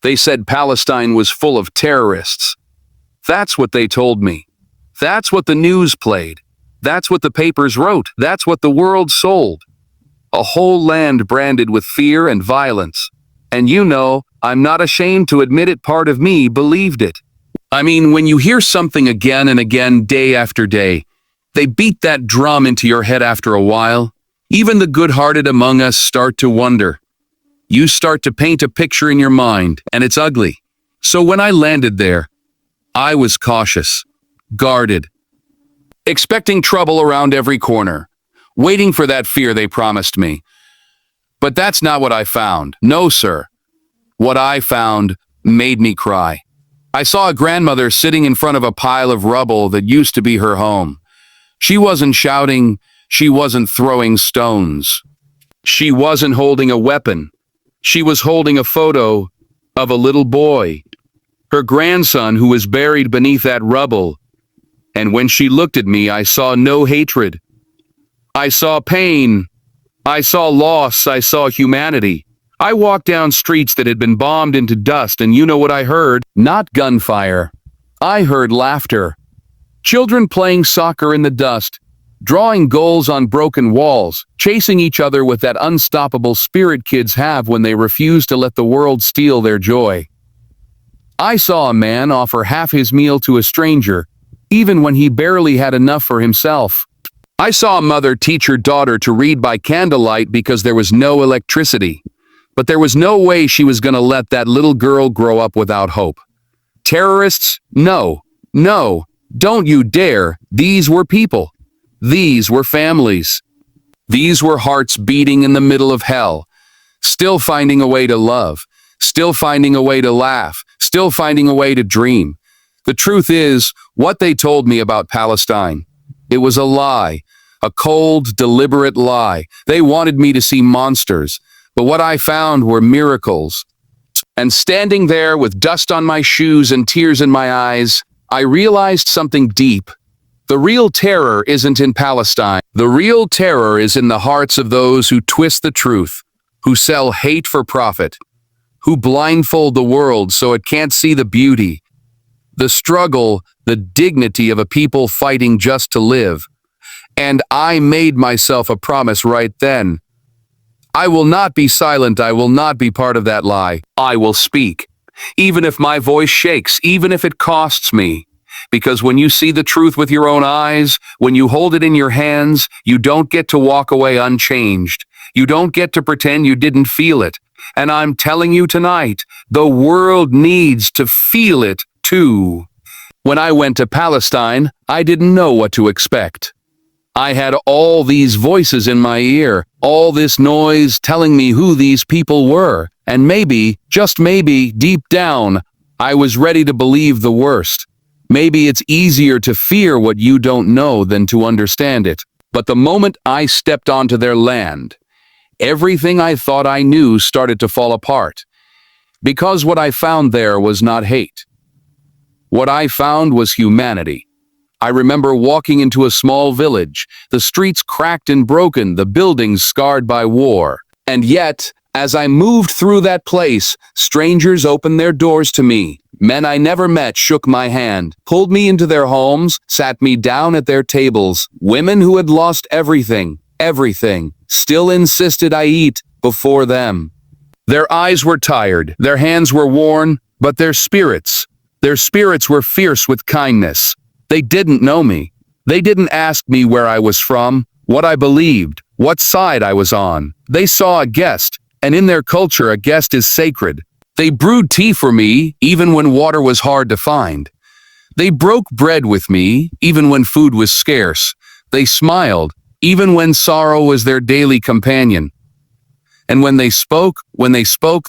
They said Palestine was full of terrorists. That's what they told me. That's what the news played. That's what the papers wrote. That's what the world sold. A whole land branded with fear and violence. And you know, I'm not ashamed to admit it, part of me believed it. I mean, when you hear something again and again, day after day, they beat that drum into your head after a while. Even the good-hearted among us start to wonder. You start to paint a picture in your mind, and it's ugly. So when I landed there, I was cautious, guarded, expecting trouble around every corner, waiting for that fear they promised me. But that's not what I found. No, sir. What I found made me cry. I saw a grandmother sitting in front of a pile of rubble that used to be her home. She wasn't shouting. She wasn't throwing stones. She wasn't holding a weapon. She was holding a photo of a little boy, her grandson who was buried beneath that rubble. And when she looked at me, I saw no hatred. I saw pain. I saw loss. I saw humanity. I walked down streets that had been bombed into dust, and you know what I heard? Not gunfire. I heard laughter. Children playing soccer in the dust, drawing goals on broken walls, chasing each other with that unstoppable spirit kids have when they refuse to let the world steal their joy. I saw a man offer half his meal to a stranger, even when he barely had enough for himself. I saw a mother teach her daughter to read by candlelight because there was no electricity. But there was no way she was going to let that little girl grow up without hope. Terrorists? No. No. Don't you dare. These were people. These were families. These were hearts beating in the middle of hell, still finding a way to love, still finding a way to laugh, still finding a way to dream. The truth is, what they told me about Palestine, it was a lie, a cold, deliberate lie. They wanted me to see monsters, but what I found were miracles. And standing there with dust on my shoes and tears in my eyes, I realized something deep. The real terror isn't in Palestine. The real terror is in the hearts of those who twist the truth, who sell hate for profit, who blindfold the world so it can't see the beauty, the struggle, the dignity of a people fighting just to live. And I made myself a promise right then. I will not be silent. I will not be part of that lie. I will speak, even if my voice shakes, even if it costs me. Because when you see the truth with your own eyes, when you hold it in your hands, you don't get to walk away unchanged. You don't get to pretend you didn't feel it. And I'm telling you tonight, the world needs to feel it too. When I went to Palestine, I didn't know what to expect. I had all these voices in my ear, all this noise telling me who these people were, and maybe, just maybe, deep down, I was ready to believe the worst. Maybe it's easier to fear what you don't know than to understand it. But the moment I stepped onto their land, everything I thought I knew started to fall apart. Because what I found there was not hate. What I found was humanity. I remember walking into a small village, the streets cracked and broken, the buildings scarred by war. And yet, as I moved through that place, strangers opened their doors to me. Men I never met shook my hand, pulled me into their homes, sat me down at their tables. Women who had lost everything, still insisted I eat before them. Their eyes were tired, their hands were worn, but their spirits were fierce with kindness. They didn't know me. They didn't ask me where I was from, what I believed, what side I was on. They saw a guest, and in their culture a guest is sacred. They brewed tea for me, even when water was hard to find. They broke bread with me, even when food was scarce. They smiled, even when sorrow was their daily companion. And when they spoke,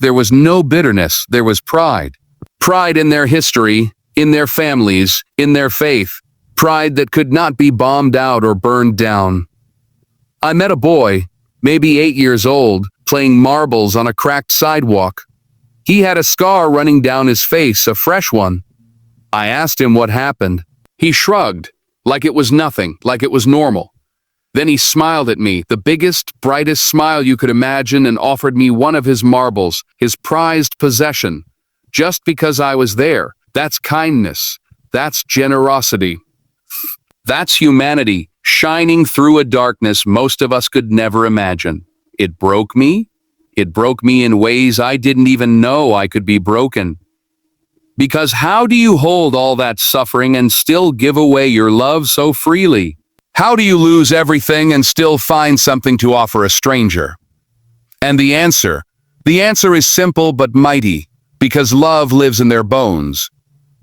there was no bitterness, there was pride. Pride in their history, in their families, in their faith. Pride that could not be bombed out or burned down. I met a boy, maybe 8 years old, playing marbles on a cracked sidewalk. He had a scar running down his face, a fresh one. I asked him what happened. He shrugged, like it was nothing, like it was normal. Then he smiled at me, the biggest, brightest smile you could imagine, and offered me one of his marbles, his prized possession. just because I was there. That's kindness. That's generosity. That's humanity, shining through a darkness most of us could never imagine. It broke me. It broke me in ways I didn't even know I could be broken. Because how do you hold all that suffering and still give away your love so freely? How do you lose everything and still find something to offer a stranger? And the answer is simple but mighty. Because love lives in their bones.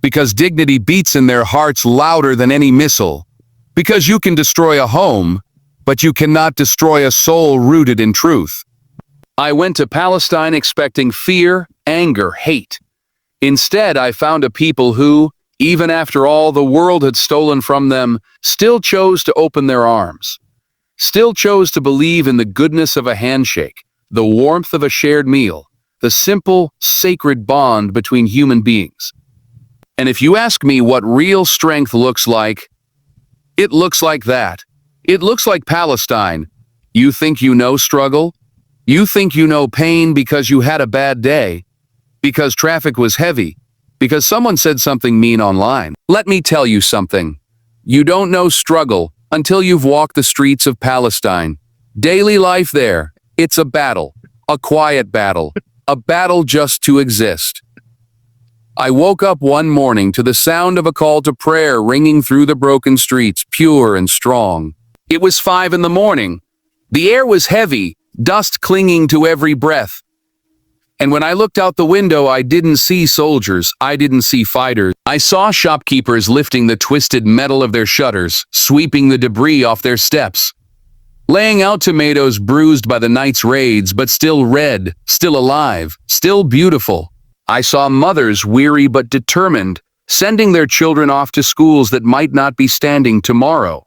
Because dignity beats in their hearts louder than any missile. Because you can destroy a home, but you cannot destroy a soul rooted in truth. I went to Palestine expecting fear, anger, hate. Instead, I found a people who, even after all the world had stolen from them, still chose to open their arms. Still chose to believe in the goodness of a handshake, the warmth of a shared meal, the simple, sacred bond between human beings. And if you ask me what real strength looks like, it looks like that. It looks like Palestine. You think you know struggle? You think you know pain because you had a bad day, because traffic was heavy, because someone said something mean online. Let me tell you something. You don't know struggle until you've walked the streets of Palestine. Daily life there, it's a battle, a quiet battle, a battle just to exist. I woke up one morning to the sound of a call to prayer ringing through the broken streets, pure and strong. It was 5 a.m. The air was heavy, dust clinging to every breath. And when I looked out the window, I didn't see soldiers, I didn't see fighters. I saw shopkeepers lifting the twisted metal of their shutters, sweeping the debris off their steps, laying out tomatoes bruised by the night's raids, but still red, still alive, still beautiful. I saw mothers weary but determined, sending their children off to schools that might not be standing tomorrow.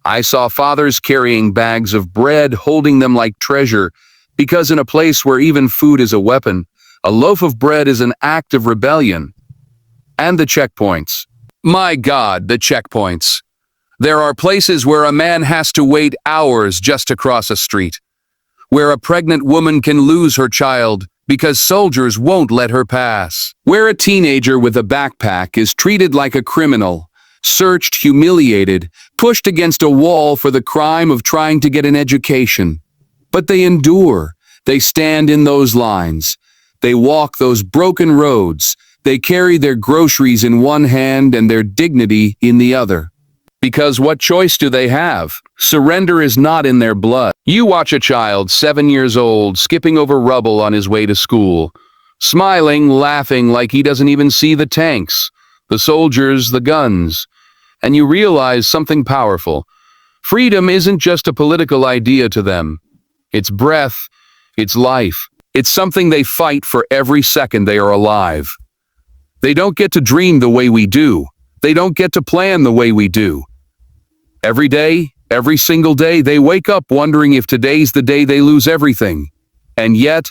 I saw fathers carrying bags of bread, holding them like treasure, because in a place where even food is a weapon, a loaf of bread is an act of rebellion. And the checkpoints. My God, the checkpoints. There are places where a man has to wait hours just to cross a street, where a pregnant woman can lose her child because soldiers won't let her pass, where a teenager with a backpack is treated like a criminal, searched, humiliated, pushed against a wall for the crime of trying to get an education. But they endure. They stand in those lines. They walk those broken roads. They carry their groceries in one hand and their dignity in the other. Because what choice do they have? Surrender is not in their blood. You watch a child 7 years old skipping over rubble on his way to school, smiling, laughing like he doesn't even see the tanks, the soldiers, the guns, and you realize something powerful. Freedom isn't just a political idea to them. It's breath, it's life. It's something they fight for every second they are alive. They don't get to dream the way we do. They don't get to plan the way we do. Every day, every single day, they wake up wondering if today's the day they lose everything. And yet,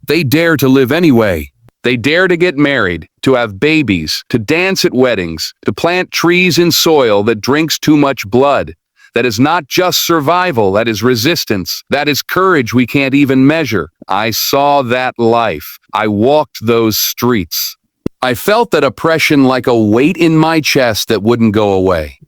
they dare to live anyway. They dare to get married, to have babies, to dance at weddings, to plant trees in soil that drinks too much blood. That is not just survival, that is resistance. That is courage we can't even measure. I saw that life. I walked those streets. I felt that oppression like a weight in my chest that wouldn't go away.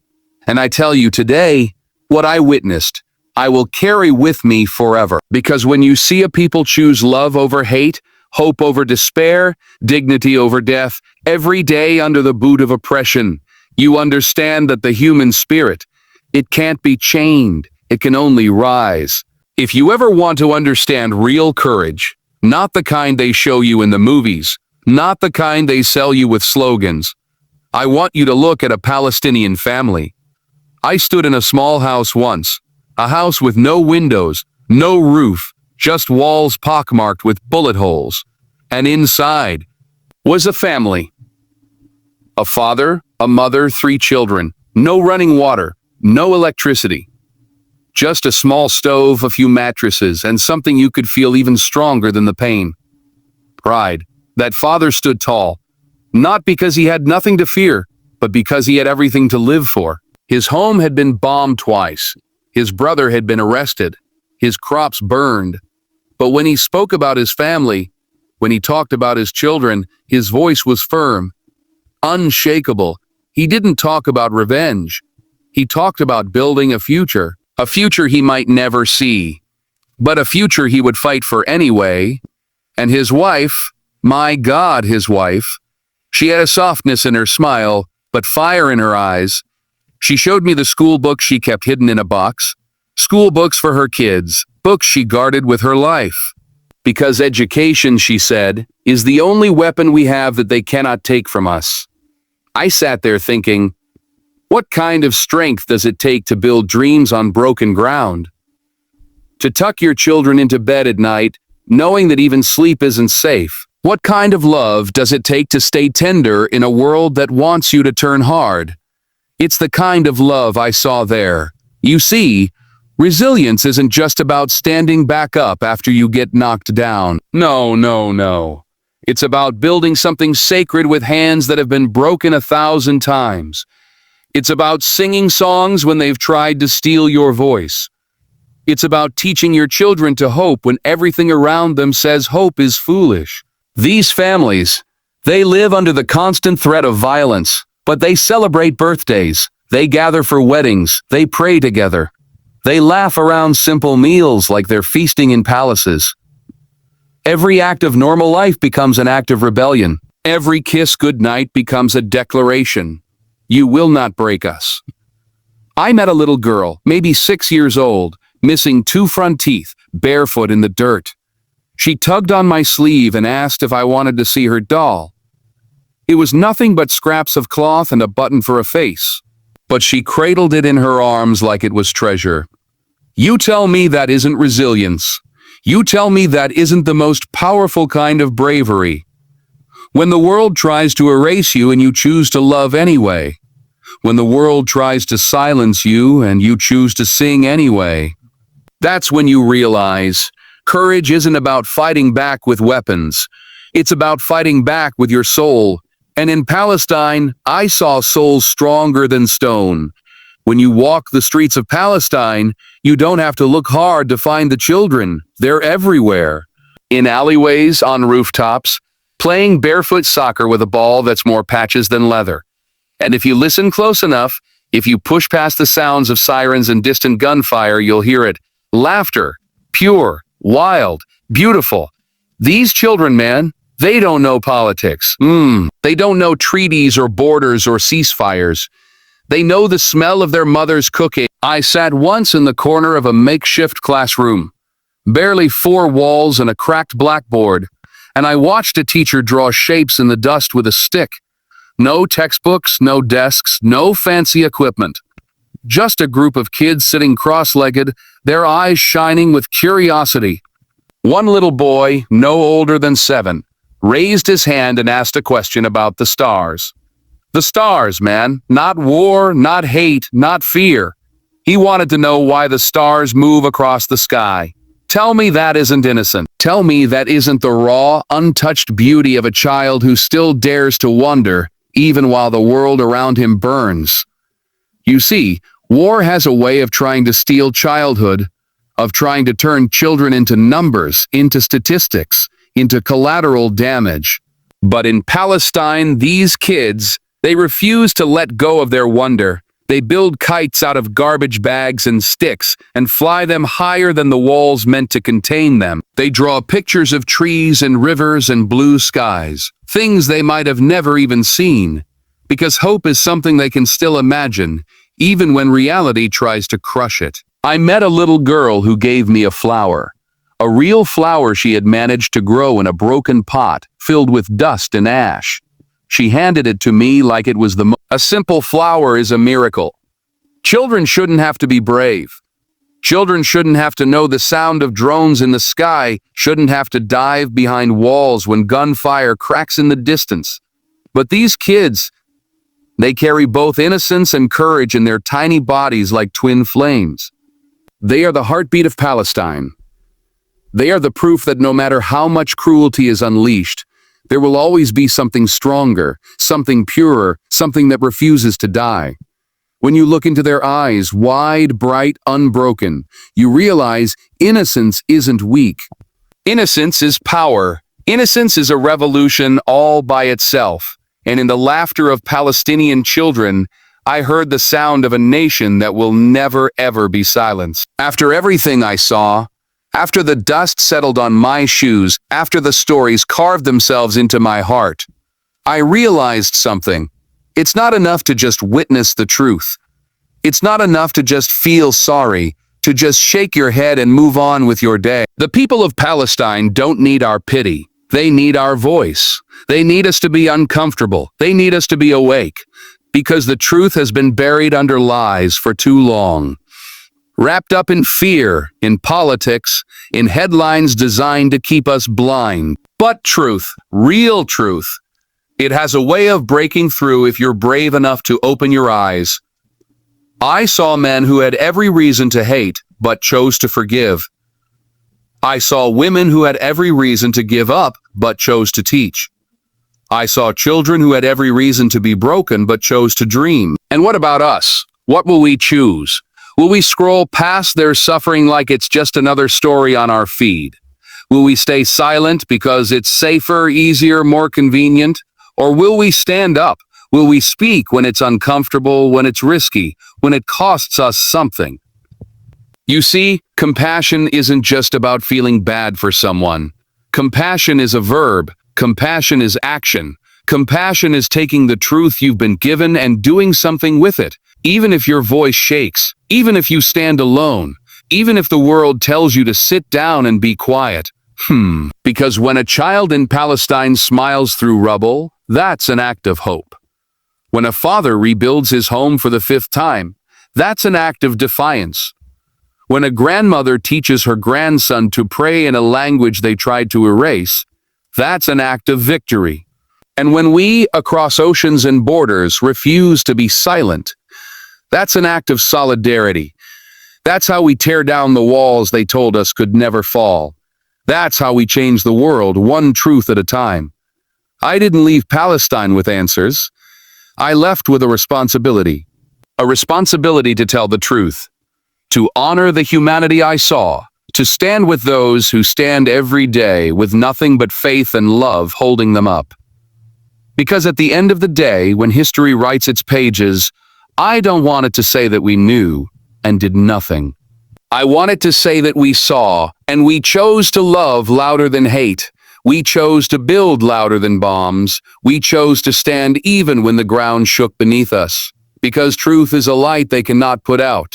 And I tell you today, what I witnessed, I will carry with me forever. Because when you see a people choose love over hate, hope over despair, dignity over death, every day under the boot of oppression, you understand that the human spirit, it can't be chained, it can only rise. If you ever want to understand real courage, not the kind they show you in the movies, not the kind they sell you with slogans, I want you to look at a Palestinian family. I stood in a small house once, a house with no windows, no roof, just walls pockmarked with bullet holes. And inside was a family. A father, a mother, 3 children, no running water, no electricity. Just a small stove, a few mattresses, and something you could feel even stronger than the pain. Pride. That father stood tall, not because he had nothing to fear, but because he had everything to live for. His home had been bombed twice. His brother had been arrested. His crops burned. But when he spoke about his family, When he talked about his children, his voice was firm, unshakable. He didn't talk about revenge. He talked about building a future he might never see, but a future he would fight for anyway. And his wife, my God, his wife, she had a softness in her smile, but fire in her eyes. She showed me the school books she kept hidden in a box, school books for her kids, books she guarded with her life. Because education, she said, is the only weapon we have that they cannot take from us. I sat there thinking, what kind of strength does it take to build dreams on broken ground? To tuck your children into bed at night, knowing that even sleep isn't safe. What kind of love does it take to stay tender in a world that wants you to turn hard? It's the kind of love I saw there. You see, resilience isn't just about standing back up after you get knocked down. No. It's about building something sacred with hands that have been broken 1,000 times. It's about singing songs when they've tried to steal your voice. It's about teaching your children to hope when everything around them says hope is foolish. These families, they live under the constant threat of violence, but they celebrate birthdays, they gather for weddings, they pray together. They laugh around simple meals like they're feasting in palaces. Every act of normal life becomes an act of rebellion. Every kiss goodnight becomes a declaration. You will not break us. I met a little girl, maybe 6 years old, missing 2 front teeth, barefoot in the dirt. She tugged on my sleeve and asked if I wanted to see her doll. It was nothing but scraps of cloth and a button for a face, but she cradled it in her arms like it was treasure. You tell me that isn't resilience. You tell me that isn't the most powerful kind of bravery. When the world tries to erase you and you choose to love anyway. When the world tries to silence you and you choose to sing anyway. That's when you realize courage isn't about fighting back with weapons. It's about fighting back with your soul. And in Palestine, I saw souls stronger than stone. When you walk the streets of Palestine, you don't have to look hard to find the children. They're everywhere. In alleyways, on rooftops, playing barefoot soccer with a ball that's more patches than leather. And if you listen close enough, if you push past the sounds of sirens and distant gunfire, you'll hear it. Laughter. Pure. Wild. Beautiful. These children, man, they don't know politics. They don't know treaties or borders or ceasefires. They know the smell of their mother's cooking. I sat once in the corner of a makeshift classroom. Barely 4 walls and a cracked blackboard. And I watched a teacher draw shapes in the dust with a stick. No textbooks, no desks, no fancy equipment. Just a group of kids sitting cross-legged, their eyes shining with curiosity. One little boy, no older than 7, raised his hand and asked a question about the stars. The stars, man. Not war, not hate, not fear. He wanted to know why the stars move across the sky. Tell me that isn't innocent. Tell me that isn't the raw, untouched beauty of a child who still dares to wonder, even while the world around him burns. You see, war has a way of trying to steal childhood, of trying to turn children into numbers, into statistics, into collateral damage. But in Palestine, these kids, they refuse to let go of their wonder. They build kites out of garbage bags and sticks and fly them higher than the walls meant to contain them. They draw pictures of trees and rivers and blue skies, things they might have never even seen, because hope is something they can still imagine, even when reality tries to crush it. I met a little girl who gave me a flower, a real flower she had managed to grow in a broken pot filled with dust and ash. She handed it to me like it was a simple flower is a miracle. Children shouldn't have to be brave. Children shouldn't have to know the sound of drones in the sky, shouldn't have to dive behind walls when gunfire cracks in the distance. But these kids, they carry both innocence and courage in their tiny bodies like twin flames. They are the heartbeat of Palestine. They are the proof that no matter how much cruelty is unleashed, there will always be something stronger, something purer, something that refuses to die. When you look into their eyes, wide, bright, unbroken, you realize innocence isn't weak. Innocence is power. Innocence is a revolution all by itself, and in the laughter of Palestinian children, I heard the sound of a nation that will never ever be silenced. After everything I saw, after the dust settled on my shoes, after the stories carved themselves into my heart, I realized something. It's not enough to just witness the truth. It's not enough to just feel sorry, to just shake your head and move on with your day. The people of Palestine don't need our pity. They need our voice. They need us to be uncomfortable. They need us to be awake, because the truth has been buried under lies for too long. Wrapped up in fear, in politics, in headlines designed to keep us blind. But truth, real truth, it has a way of breaking through if you're brave enough to open your eyes. I saw men who had every reason to hate, but chose to forgive. I saw women who had every reason to give up, but chose to teach. I saw children who had every reason to be broken, but chose to dream. And what about us? What will we choose? Will we scroll past their suffering like it's just another story on our feed? Will we stay silent because it's safer, easier, more convenient? Or will we stand up? Will we speak when it's uncomfortable, when it's risky, when it costs us something? You see, compassion isn't just about feeling bad for someone. Compassion is a verb. Compassion is action. Compassion is taking the truth you've been given and doing something with it, even if your voice shakes, even if you stand alone, even if the world tells you to sit down and be quiet. Because when a child in Palestine smiles through rubble, that's an act of hope. When a father rebuilds his home for the 5th time, that's an act of defiance. When a grandmother teaches her grandson to pray in a language they tried to erase, that's an act of victory. And when we, across oceans and borders, refuse to be silent, that's an act of solidarity. That's how we tear down the walls they told us could never fall. That's how we change the world, one truth at a time. I didn't leave Palestine with answers. I left with a responsibility to tell the truth, to honor the humanity I saw, to stand with those who stand every day with nothing but faith and love holding them up. Because at the end of the day, when history writes its pages, I don't want it to say that we knew and did nothing. I want it to say that we saw, and we chose to love louder than hate. We chose to build louder than bombs. We chose to stand even when the ground shook beneath us. Because truth is a light they cannot put out.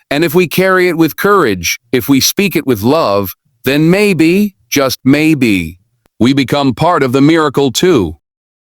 And if we carry it with courage, if we speak it with love, then maybe, just maybe, we become part of the miracle too.